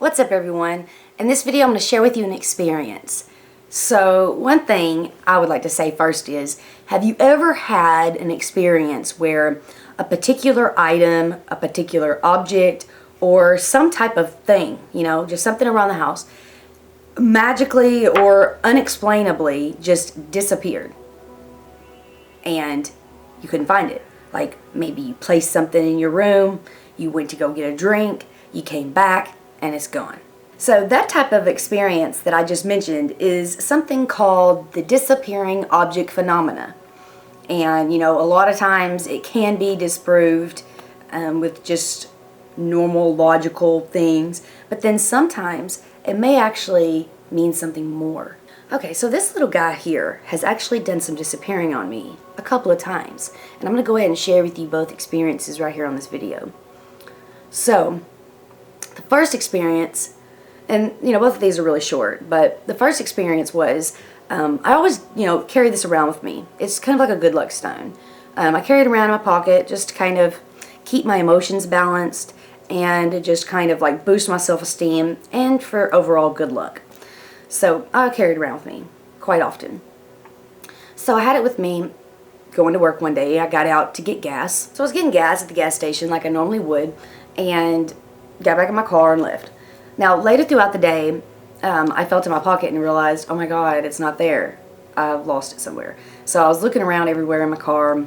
What's up everyone? In this video I'm going to share with you an experience. So one thing I would like to say first is, have you ever had an experience where a particular item, a particular object, or some type of thing, just something around the house, magically or unexplainably just disappeared and you couldn't find it? Like maybe you placed something in your room, you went to go get a drink, you came back, and it's gone. So that type of experience that I just mentioned is something called the disappearing object phenomena. And a lot of times it can be disproved with just normal logical things, but then sometimes it may actually mean something more. Okay, so this little guy here has actually done some disappearing on me a couple of times, and I'm going to go ahead and share with you both experiences right here on this video. So the first experience, and both of these are really short, but the first experience was, I always carry this around with me. It's kind of like a good luck stone. I carry it around in my pocket just to kind of keep my emotions balanced and just kind of like boost my self-esteem and for overall good luck. So I carry it around with me quite often. So I had it with me going to work one day. I got out to get gas. So I was getting gas at the gas station like I normally would, and got back in my car and left. Now later throughout the day, I felt in my pocket and realized, oh my god, it's not there. I've lost it somewhere. So I was looking around everywhere in my car.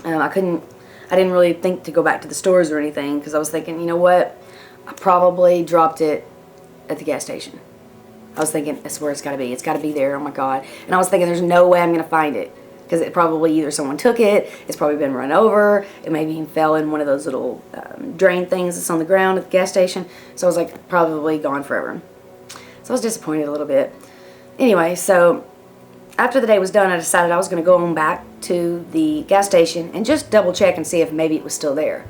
I didn't really think to go back to the stores or anything, because I was thinking, you know what, I probably dropped it at the gas station. I was thinking, that's where it's got to be. It's got to be there, oh my god. And I was thinking, there's no way I'm going to find it, because it probably either someone took it, it's probably been run over, it maybe even fell in one of those little drain things that's on the ground at the gas station. So I was like, probably gone forever. So I was disappointed a little bit. Anyway, so after the day was done, I decided I was going to go on back to the gas station and just double check and see if maybe it was still there.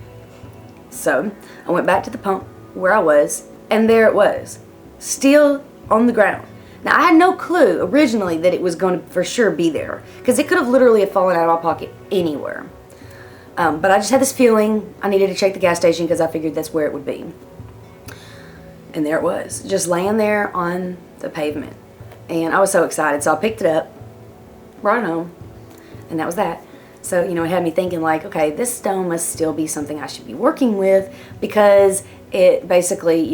So I went back to the pump where I was, and there it was, still on the ground. Now, I had no clue originally that it was going to for sure be there, because it could have literally fallen out of my pocket anywhere. But I just had this feeling I needed to check the gas station because I figured that's where it would be. And there it was, just laying there on the pavement. And I was so excited, so I picked it up, brought it home, and that was that. So, it had me thinking like, okay, this stone must still be something I should be working with, because it basically,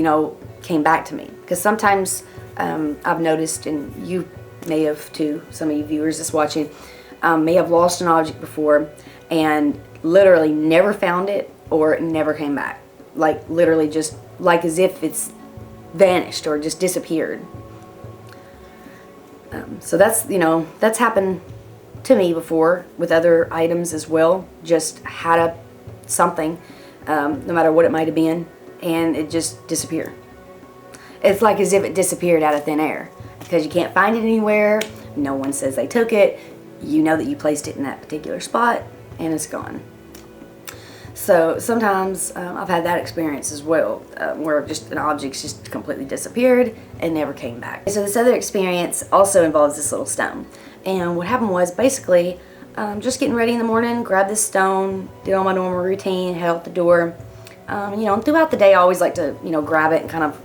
came back to me. Because sometimes I've noticed, and you may have too, some of you viewers that's watching, may have lost an object before and literally never found it or it never came back. Like literally just like as if it's vanished or just disappeared. So that's happened to me before with other items as well. Just had something, no matter what it might have been, and it just disappeared. It's like as if it disappeared out of thin air, because you can't find it anywhere. No one says they took it. You know that you placed it in that particular spot, and it's gone. So sometimes I've had that experience as well, where just an object's just completely disappeared and never came back. So this other experience also involves this little stone. And what happened was basically just getting ready in the morning, grabbed this stone, did all my normal routine, head out the door. And throughout the day I always like to grab it and kind of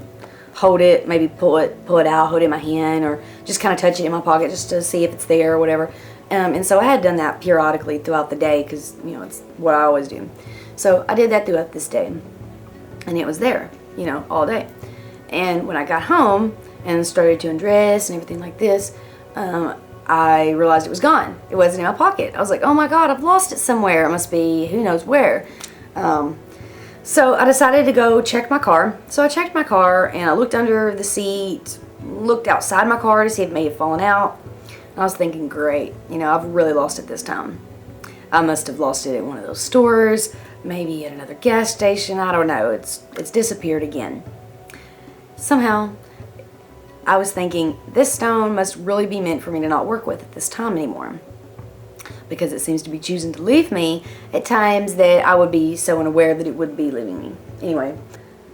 hold it, maybe pull it out, hold it in my hand, or just kind of touch it in my pocket just to see if it's there or whatever. And so I had done that periodically throughout the day, because it's what I always do. So I did that throughout this day, and it was there, all day. And when I got home and started to undress and everything like this, I realized it was gone. It wasn't in my pocket. I was like, oh my god, I've lost it somewhere. It must be who knows where. So I decided to go check my car. So I checked my car, and I looked under the seat, looked outside my car to see if it may have fallen out. And I was thinking, great, I've really lost it this time. I must have lost it at one of those stores, maybe at another gas station, I don't know. It's disappeared again. Somehow, I was thinking, this stone must really be meant for me to not work with at this time anymore, because it seems to be choosing to leave me at times that I would be so unaware that it would be leaving me. Anyway,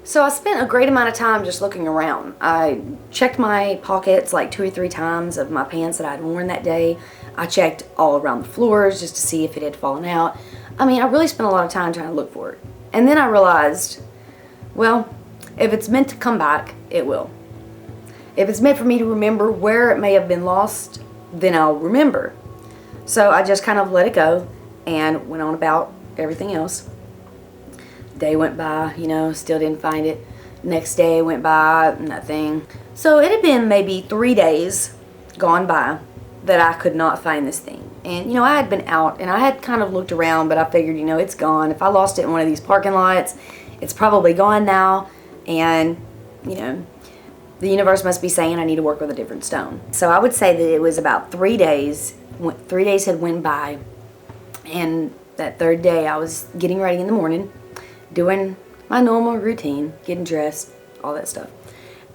so I spent a great amount of time just looking around. I checked my pockets like 2 or 3 times of my pants that I'd worn that day. I checked all around the floors just to see if it had fallen out. I mean, I really spent a lot of time trying to look for it. And then I realized, well, If it's meant to come back, it will. If it's meant for me to remember where it may have been lost, then I'll remember. So I just kind of let it go and went on about everything else. Day went by, you know, still didn't find it. Next day went by, nothing. So it had been maybe 3 days gone by that I could not find this thing. And, you know, I had been out and I had kind of looked around, but I figured, you know, it's gone. If I lost it in one of these parking lots, it's probably gone now. And, you know, the universe must be saying I need to work with a different stone. So I would say that it was about 3 days. 3 days had went by. And that third day I was getting ready in the morning, doing my normal routine, getting dressed, all that stuff.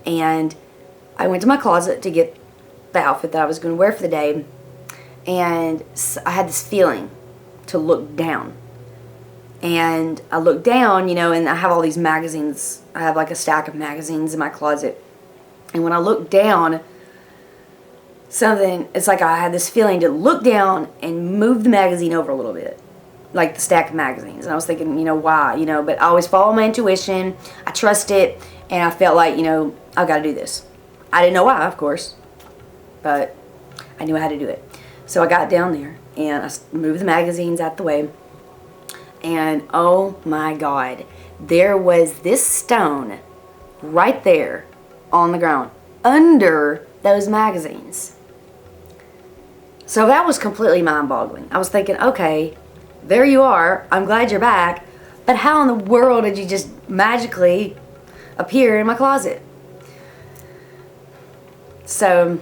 And I went to my closet to get the outfit that I was going to wear for the day. And I had this feeling to look down. And I looked down, you know, and I have all these magazines. I have like a stack of magazines in my closet. And when I looked down, it's like I had this feeling to look down and move the magazine over a little bit. Like the stack of magazines. And I was thinking, you know, why? You know, but I always follow my intuition. I trust it. And I felt like, you know, I've got to do this. I didn't know why, of course. But I knew I had to do it. So I got down there and I moved the magazines out the way. And oh my God, there was this stone right there on the ground under those magazines. So that was completely mind-boggling. I was thinking, okay, there you are. I'm glad you're back. But how in the world did you just magically appear in my closet? So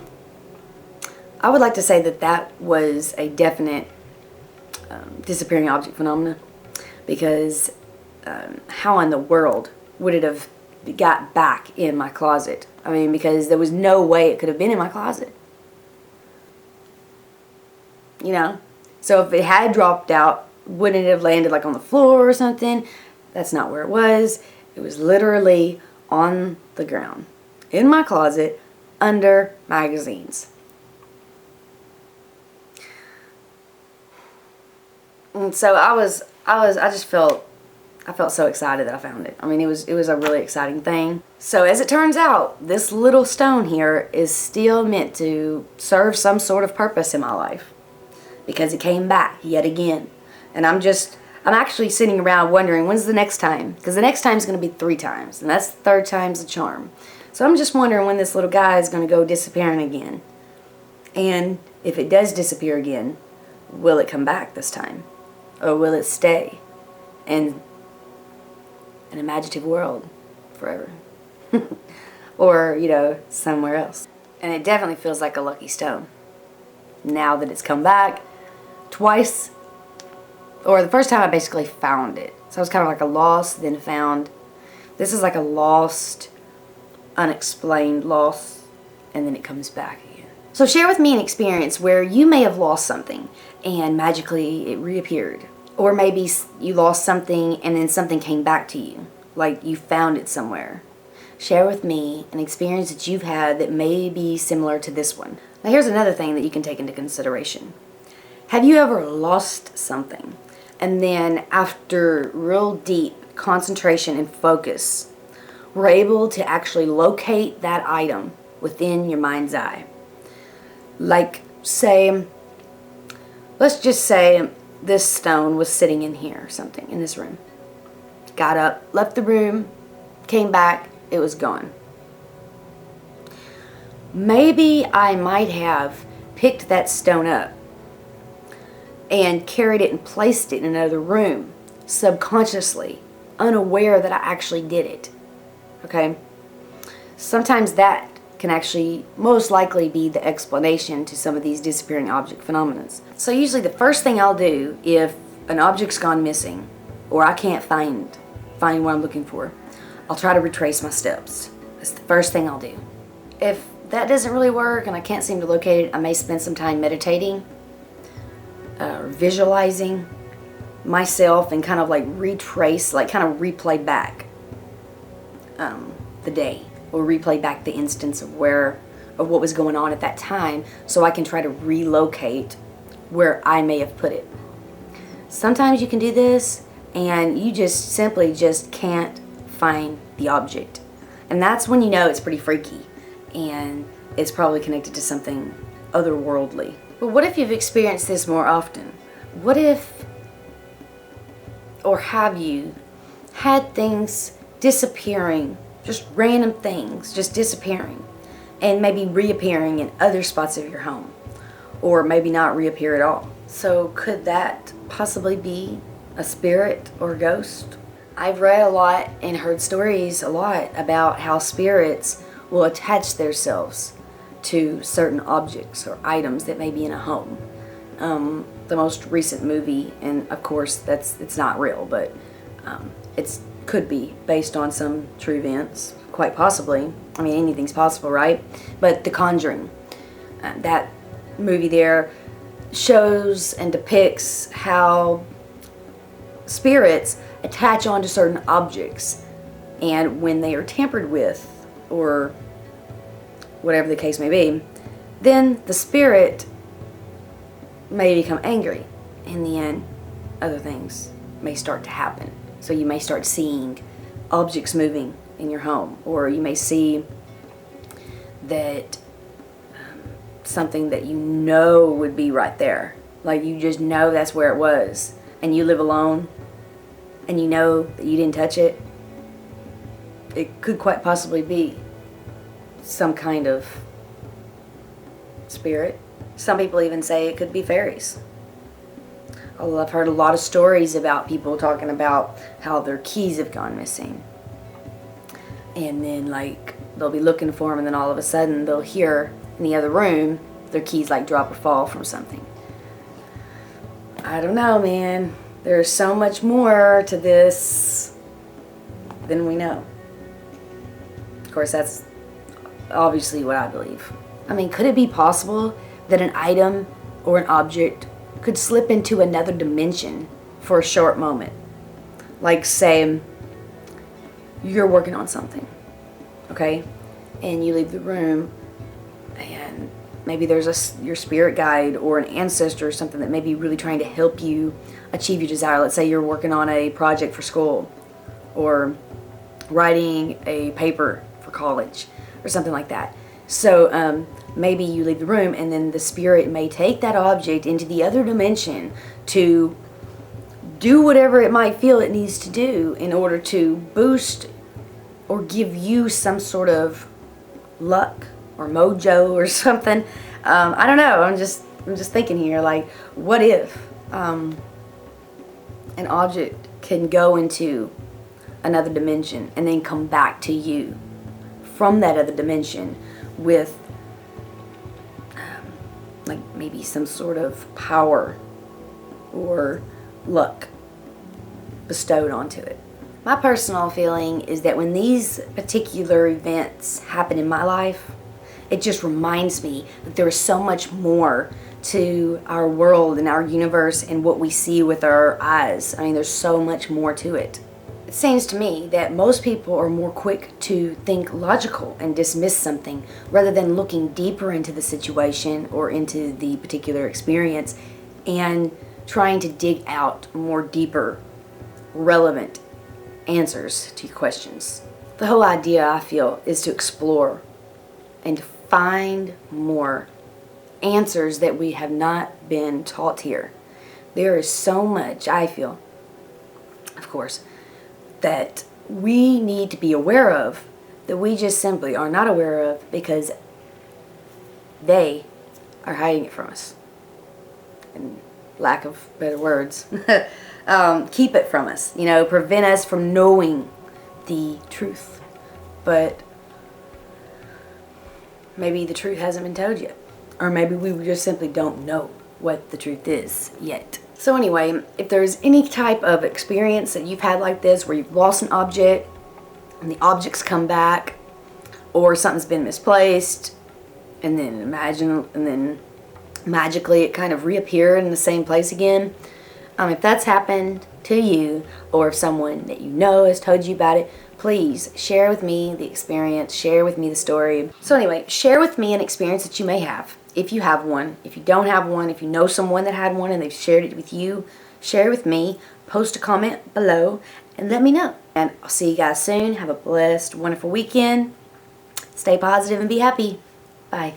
I would like to say that that was a definite disappearing object phenomena, because how in the world would it have got back in my closet? I mean, because there was no way it could have been in my closet. You know? So if it had dropped out, wouldn't it have landed like on the floor or something? That's not where it was. It was literally on the ground in my closet under magazines. And so I felt so excited that I found it. I mean, it was a really exciting thing. So as it turns out, this little stone here is still meant to serve some sort of purpose in my life, because it came back yet again. And I'm actually sitting around wondering, when's the next time? Because the next time is going to be 3 times, and that's the 3rd time's the charm. So I'm just wondering when this little guy is going to go disappearing again. And if it does disappear again, will it come back this time? Or will it stay in an imaginative world forever? Or, you know, somewhere else. And it definitely feels like a lucky stone. Now that it's come back twice. Or the first time I basically found it. So it was kind of like a lost, then found. This is like a lost, unexplained loss, and then it comes back again. So share with me an experience where you may have lost something and magically it reappeared. Or maybe you lost something and then something came back to you, like you found it somewhere. Share with me an experience that you've had that may be similar to this one. Now here's another thing that you can take into consideration. Have you ever lost something and then after real deep concentration and focus were able to actually locate that item within your mind's eye? Like, say, let's just say this stone was sitting in here or something, in this room. Got up, left the room, came back, it was gone. Maybe I might have picked that stone up and carried it and placed it in another room, subconsciously, unaware that I actually did it. Okay? Sometimes that can actually most likely be the explanation to some of these disappearing object phenomena. So usually the first thing I'll do if an object's gone missing or I can't find what I'm looking for, I'll try to retrace my steps. That's the first thing I'll do. If that doesn't really work and I can't seem to locate it, I may spend some time meditating, visualizing myself and kind of like retrace, like kind of replay back the day, or replay back the instance of what was going on at that time, so I can try to relocate where I may have put it. Sometimes you can do this and you just simply can't find the object. And that's when you know it's pretty freaky and it's probably connected to something otherworldly. But what if you've experienced this more often? What if, or have you, had things disappearing, just random things just disappearing and maybe reappearing in other spots of your home, or maybe not reappear at all? So could that possibly be a spirit or ghost? I've read a lot and heard stories a lot about how spirits will attach themselves to certain objects or items that may be in a home. The most recent movie, and of course it's not real, but it could be based on some true events, quite possibly. I mean, anything's possible, right? But The Conjuring, that movie there shows and depicts how spirits attach onto certain objects, and when they are tampered with, or whatever the case may be, then the spirit may become angry. In the end, other things may start to happen. So you may start seeing objects moving in your home, or you may see that something that you know would be right there, like you just know that's where it was, and you live alone and you know that you didn't touch it. It could quite possibly be some kind of spirit. Some people even say it could be fairies. Although I've heard a lot of stories about people talking about how their keys have gone missing. And then like they'll be looking for them, and then all of a sudden they'll hear in the other room their keys like drop or fall from something. I don't know, man. There's so much more to this than we know. Of course, that's obviously what I believe. I mean, could it be possible that an item or an object could slip into another dimension for a short moment? Like, say, you're working on something, okay? And you leave the room, and maybe there's your spirit guide or an ancestor or something that may be really trying to help you achieve your desire. Let's say you're working on a project for school, or writing a paper for college, or something like that. So maybe you leave the room, and then the spirit may take that object into the other dimension to do whatever it might feel it needs to do in order to boost or give you some sort of luck or mojo or something. I don't know. I'm just thinking here, like, what if an object can go into another dimension and then come back to you from that other dimension with like maybe some sort of power or luck bestowed onto it. My personal feeling is that when these particular events happen in my life, it just reminds me that there is so much more to our world and our universe and what we see with our eyes. I mean, there's so much more to it. It seems to me that most people are more quick to think logical and dismiss something rather than looking deeper into the situation or into the particular experience and trying to dig out more deeper, relevant answers to your questions. The whole idea, I feel, is to explore and to find more answers that we have not been taught here. There is so much, I feel, of course, that we need to be aware of that we just simply are not aware of because they are hiding it from us. In lack of better words, keep it from us, prevent us from knowing the truth. But maybe the truth hasn't been told yet. Or maybe we just simply don't know what the truth is yet. So anyway, if there's any type of experience that you've had like this, where you've lost an object and the objects come back, or something's been misplaced, and then magically it kind of reappeared in the same place again. If that's happened to you, or if someone that you know has told you about it, please share with me the experience, share with me the story. So anyway, share with me an experience that you may have. If you have one, if you don't have one, if you know someone that had one and they've shared it with you, share it with me, post a comment below, and let me know. And I'll see you guys soon. Have a blessed, wonderful weekend. Stay positive and be happy. Bye.